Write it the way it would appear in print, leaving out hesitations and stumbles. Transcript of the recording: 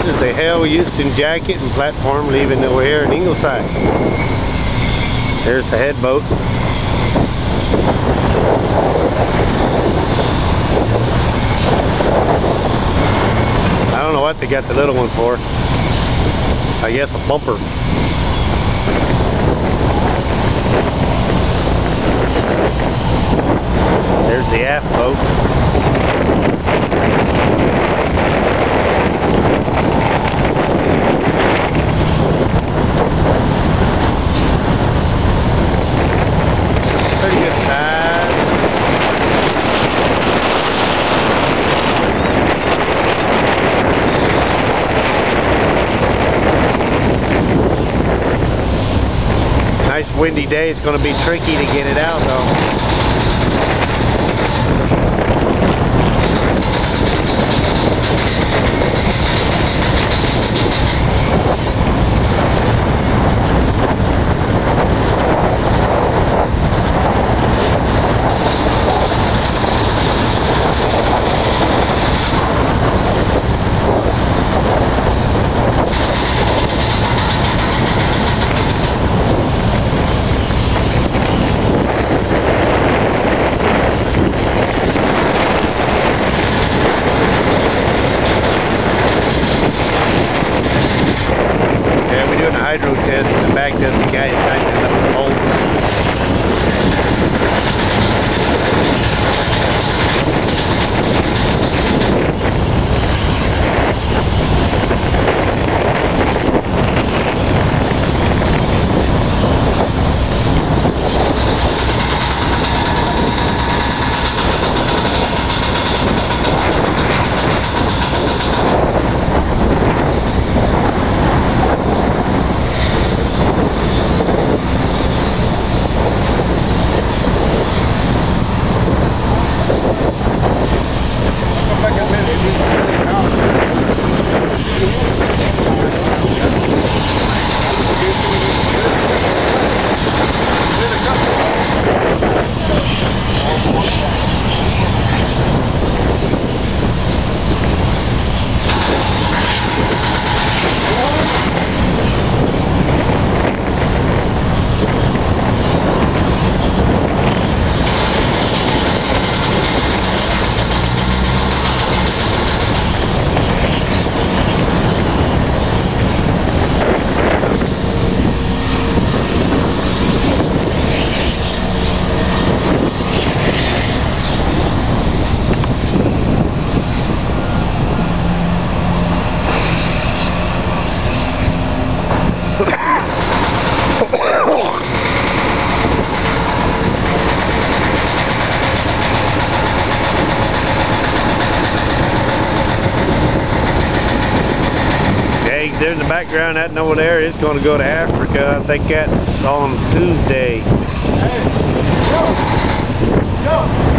is the Hale Houston jacket and platform leaving over here in Ingleside. There's the head boat. I don't know what they got the little one for. I guess a bumper. There's the aft boat. Pretty good size. Nice windy day. It's going to be tricky to get it out though. Hydro test in the back does the guy tightening up the bolts. There in the background, that over there is going to go to Africa. I think that's on Tuesday. Hey, go!